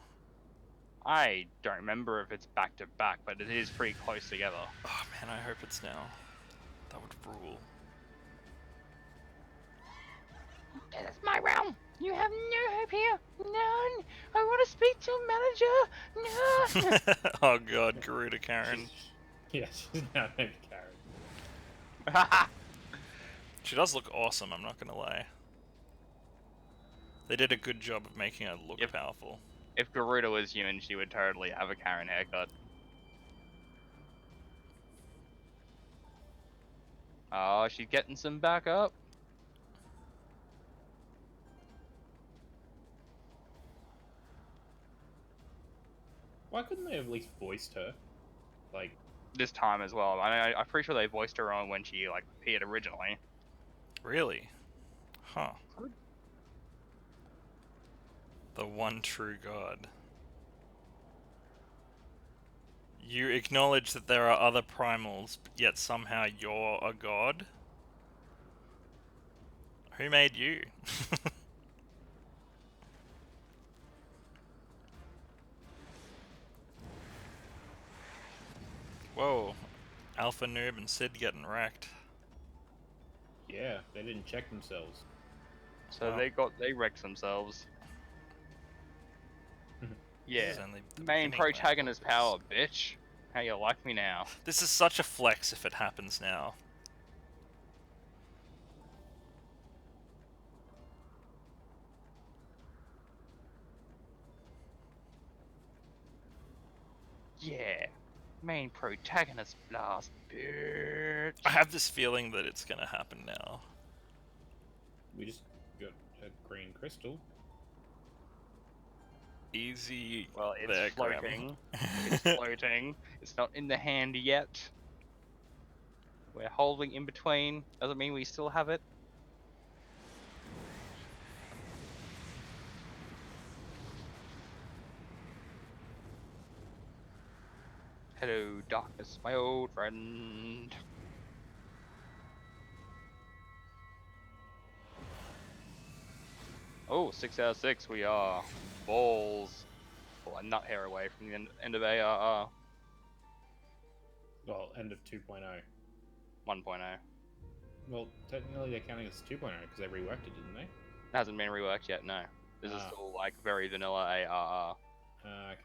I don't remember if it's back to back, but it is pretty close together. Oh man, I hope it's now. That would rule. This is my realm. You have no hope here. None. I want to speak to a manager. None. Oh god, Garuda Karen. Yeah, she's now named Karen. She does look awesome, I'm not gonna lie. They did a good job of making her look Yep. powerful. If Garuda was human, she would totally have a Karen haircut. Oh, she's getting some backup. Why couldn't they have at least voiced her? Like, This time as well. I'm pretty sure they voiced her on when she like appeared originally. Really? Huh. The one true god. You acknowledge that there are other primals, but yet somehow you're a god? Who made you? Whoa. Alpha Noob and Sid getting wrecked. yeah, they didn't check themselves. So Oh. they wrecked themselves. Yeah. This is only the Main beginning, man. protagonist power, bitch. How you like me now? This is such a flex if it happens now. Yeah. Main protagonist blast, bitch. I have this feeling that it's gonna happen now. We just got a green crystal. Easy. Well, it's there, Graham. floating. It's floating. It's not in the hand yet. We're holding in between. Doesn't mean we still have it. Hello, darkness, my old friend. Oh, 6 out of 6. We are balls. Or a nut hair away from the end of ARR Well, end of 2.0. 1.0. Well, technically they're counting as 2.0 because they reworked it, didn't they? It hasn't been reworked yet, no. This is Ah. still like very vanilla ARR. Okay.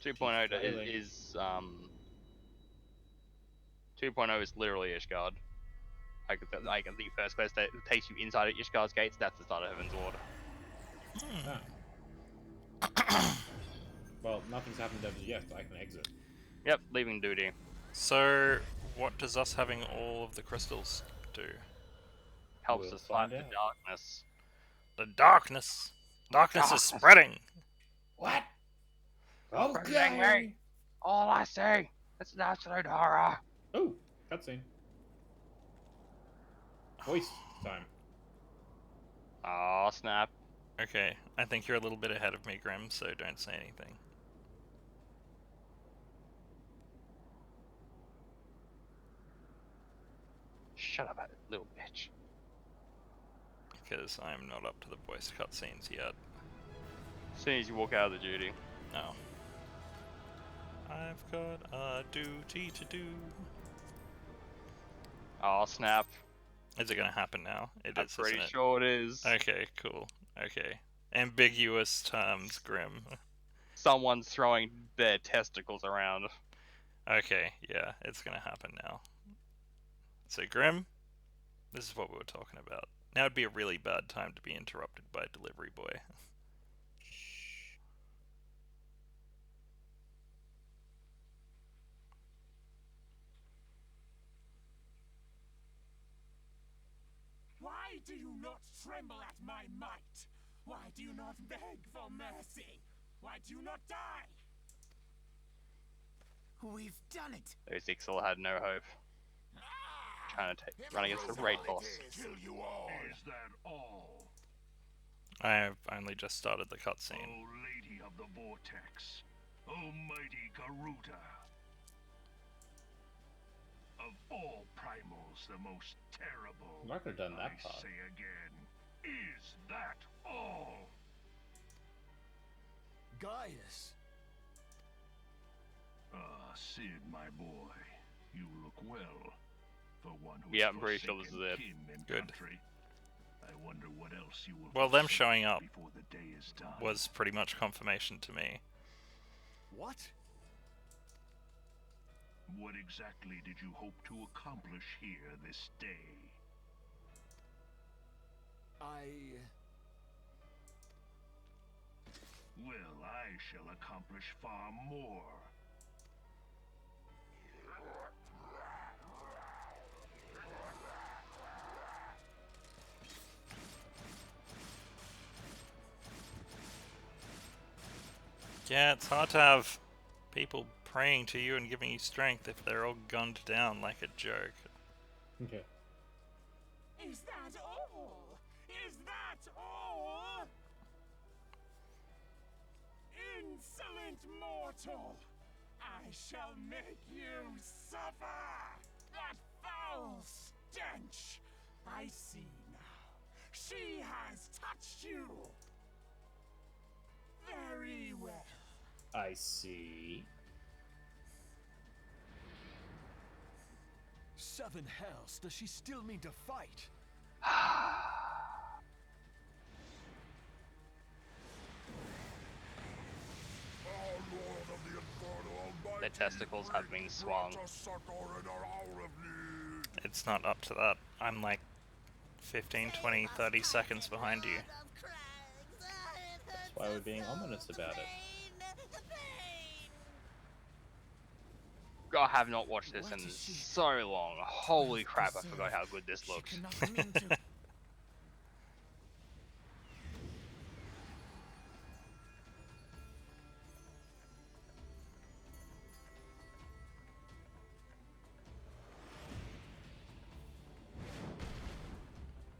2.0 flailing. is 2.0 is literally Ishgard. Like the first quest that takes you inside of Ishgard's gates. That's the start of Heaven's Ward. Ah. Well, nothing's happened as yet. I can exit. Yep, leaving duty. So, what does us having all of the crystals do? Helps We'll us fight find the out. darkness. The darkness! Darkness is Darkness. spreading! What? Everything, Okay. mate. All I see, it's an absolute horror. Oh, cutscene. Voice time. Oh snap! Okay, I think you're a little bit ahead of me, Grim, so don't say anything. Shut up, little bitch. Because I'm not up to the voice cutscenes yet. As soon as you walk out of the duty. No. I've got a duty to do. Oh snap! Is it gonna happen now? It I'm is, pretty isn't it? sure it is. Okay, cool. Okay. Ambiguous terms, Grim. Someone's throwing their testicles around. Okay, yeah, it's gonna happen now. So, Grim, this is what we were talking about. Now would be a really bad time to be interrupted by a delivery boy. Why do you not tremble at my might? Why do you not beg for mercy? Why do you not die? We've done it. Those Ixal had no hope. Trying to run against the raid boss. Kill you all. Is that all? I have only just started the cutscene. O Lady of the Vortex, Almighty Garuda. Of all primals, the most terrible. I'm not gonna have done that I part. say again, is that all? Gaius! Ah, Sid, my boy, you look well. For one who Yeah, has I'm pretty sure this is forsaken it. kin and Good. country. I wonder what else you will Well, them forsake showing up before the day is done. was pretty much confirmation to me. What? What exactly did you hope to accomplish here this day? Well, I shall accomplish far more. Yeah, it's hard to have people praying to you and giving you strength if they're all gunned down like a joke. Okay. Is that all? Is that all? Insolent mortal! I shall make you suffer! That foul stench! I see now. She has touched you! Very well. I see. Seven hells, does she still mean to fight? Their testicles have been swung. It's not up to that. I'm like 15, 20, 30 seconds behind you. That's why we're being ominous about it. I have not watched this What in is she? so long. Holy crap, I forgot how good this looks. She cannot mean to.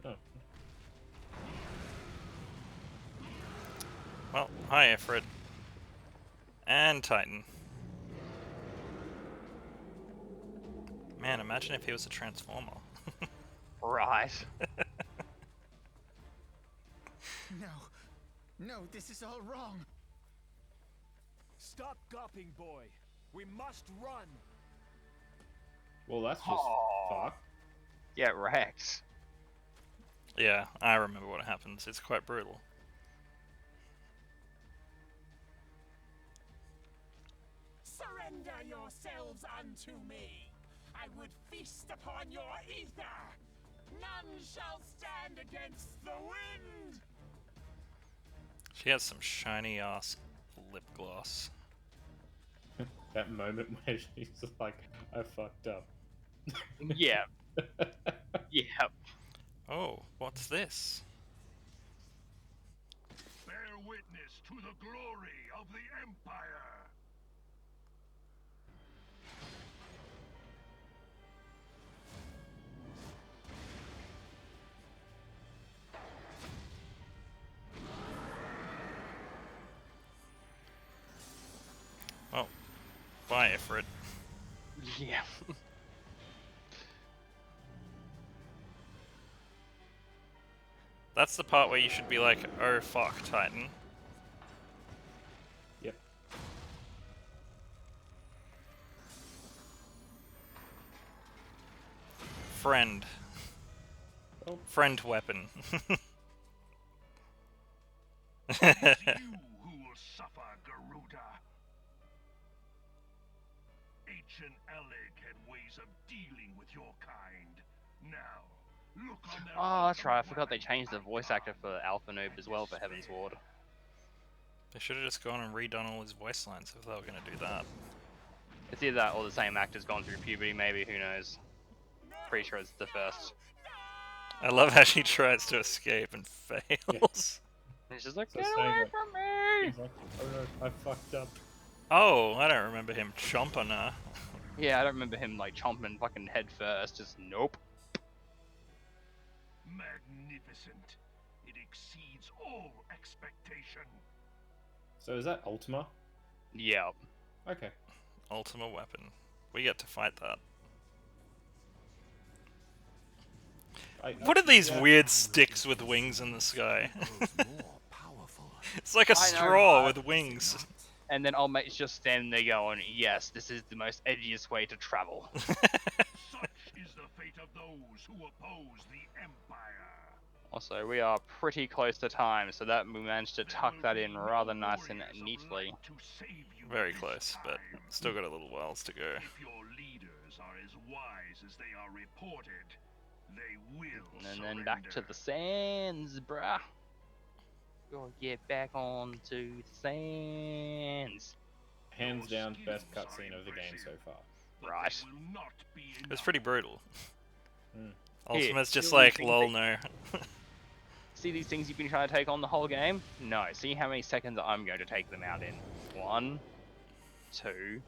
Oh. Well, hi, Ifrit. And Titan. Man, imagine if he was a Transformer. Right. No. No, this is all wrong. Stop gawping, boy. We must run. Well, that's just Aw. fucked. Get wrecked. Yeah, I remember what happens. It's quite brutal. yourselves unto me. I would feast upon your ether. None shall stand against the wind. She has some shiny ass lip gloss. That moment where she's just like, I fucked up. Yeah. Yeah. Oh, what's this? Bear witness to the glory of the Empire. Oh, bye, Ifrit. Yeah. That's the part where you should be like, oh fuck, Titan. Yep. Friend. Oh. Friend weapon. It is you who will suffer, Garuda. Ancient Alec had ways of dealing with your kind. Now, look on their Oh, that's right. I ultimate forgot they weapon changed the voice actor for Alpha Noob as well for Heaven's Ward. They should have just gone and redone all his voice lines if they were gonna do that. It's either that or the same actor's gone through puberty, maybe. Who knows? Pretty sure it's the first. I love how she tries to escape and fails. And it's just like, So get saying away that- from me! He's like, oh no, I fucked up. Oh, I don't remember him chomping her. Yeah, I don't remember him like chomping fucking head first. Just nope. magnificent. It exceeds all expectation. So is that Ultima? Yeah. Okay. Ultima weapon. We get to fight that. What are these weird sticks with wings in the sky? It's like a I know, straw right? with wings. And then old mate's just standing there going, yes, this is the most edgiest way to travel. Such is the fate of those who oppose the Empire. Also, we are pretty close to time, so that we managed to tuck that in rather nice and neatly. Very close, but still got a little whiles to go. If your leaders are as wise as they are reported, they will And then back to the sands, bruh. Gotta get back onto the sands. Hands down, best cutscene of the game so far. Right. It was pretty brutal. Mm. Ultimate's just see all like, these lol, things no. See these things you've been trying to take on the whole game? No. See how many seconds I'm going to take them out in. 1, 2,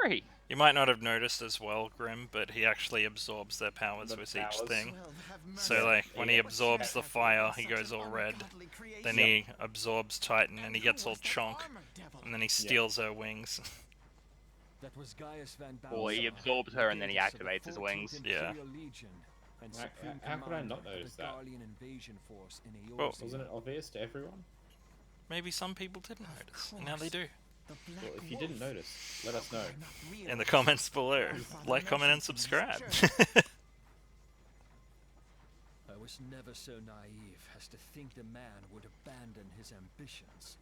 3. You might not have noticed as well, Grim, but he actually absorbs their powers The with powers. each thing. Well, have So mercy. like, when he Yeah. absorbs the fire, he goes all red. Then he absorbs Titan and he gets all chonk. And then he steals her wings. That was Gaius Van Well, he Balthasar, absorbs her and then he Legatus of the activates his 14th wings. Yeah. Imperial Legion and How- Supreme how could I not Commander of notice the that? Garlean invasion force in Well, Eorzea. Wasn't it obvious to everyone? Maybe some people didn't notice, and now they do. Well, if you didn't notice, let us know. In the comments below. Like, comment, and subscribe. I was never so naive as to think the man would abandon his ambitions.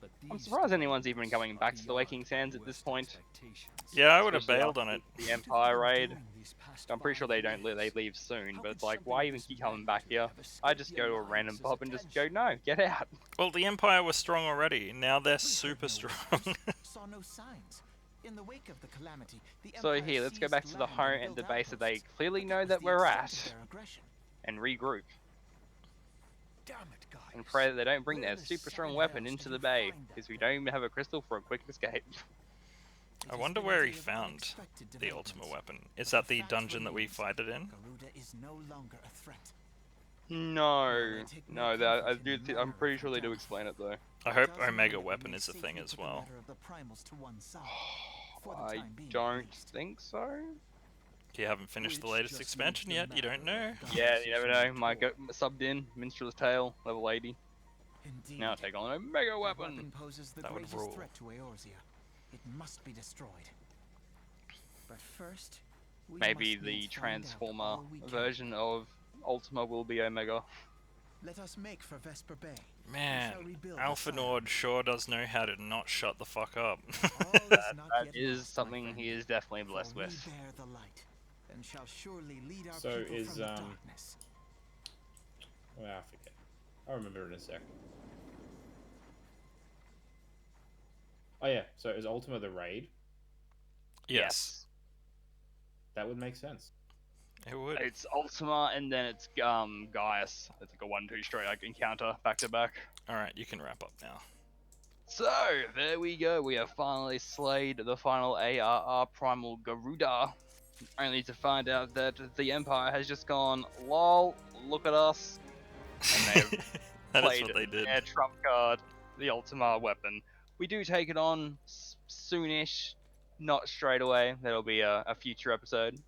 But I'm these surprised anyone's developments even coming are back to the beyond Waking Sands at this worst point. expectations. Yeah, I would have Especially bailed after on it. The Empire raid. These past I'm pretty sure 5 they don't. years, They leave soon, how but could it's like, something why of even this keep coming back magnitude here? have escaped I just the go to a random Alliance's pub and just go, attention? no, get out. Well, the Empire was strong already. Now they're We had super no strong. witnesses, saw no signs. In the wake of the calamity, the So Empire here, let's go seized back to the land home and and the built base that they outposts, clearly but know was that the we're extent of at their aggression. and regroup Damn it, guys. and pray that they don't bring Where their the super strong seven weapon hells into did the you bay find that because we thing? don't even have a crystal for a quick escape. It I has wonder been a where he day of found unexpected the Ultima developments, weapon. but Is that the fact dungeon that we remains, fight it in? Garuda is no longer a threat. No, take no no, that comfort in the I'm manner pretty of sure they do death. explain it though. I It hope does mean Omega that we weapon may is a safely thing put as the well. matter of the Primals to one side, for the I time being, at don't least. think so. You haven't finished the Which latest just expansion makes yet, the you don't know. matter of Yeah, you never know. Gaius' Might go mentor. subbed in Minstrel's Tale, level 80. Indeed. Now take on a mega That weapon. poses the That would greatest rule. threat to Eorzea. It must be destroyed. But first, we Maybe must the needs find out Transformer all we can. version of Ultima will be Omega. Let us make for Vesper Bay. Man, shall rebuild the Alpha fire. Nord sure does know how to not shut the fuck up. All is not That yet is lost, my something friend, he is definitely for blessed we with. bear the light, and shall surely lead our So people is, from the darkness. Well, I forget. I'll remember in a sec. Oh yeah, so is Ultima the raid? Yes, That would make sense. it would. It's Ultima and then it's Gaius. It's like a 1-2 straight like encounter back to back. Alright, you can wrap up now. So there we go. We have finally slayed the final ARR Primal Garuda, only to find out that the Empire has just gone, lol, look at us, and they've That is played what they did. their trump card, the Ultima weapon. We do take it on soonish, not straight away. That'll be a future episode.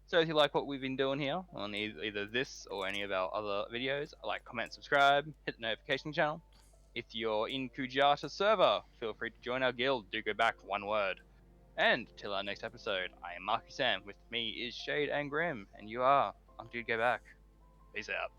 So if you like what we've been doing here on either this or any of our other videos, like, comment, subscribe, hit the notification channel. If you're in Kujata server, feel free to join our guild, DudeGoBack, one word. And till our next episode, I am Marky Sam, with me is Shade and Grim, and you are on DudeGoBack. Peace out.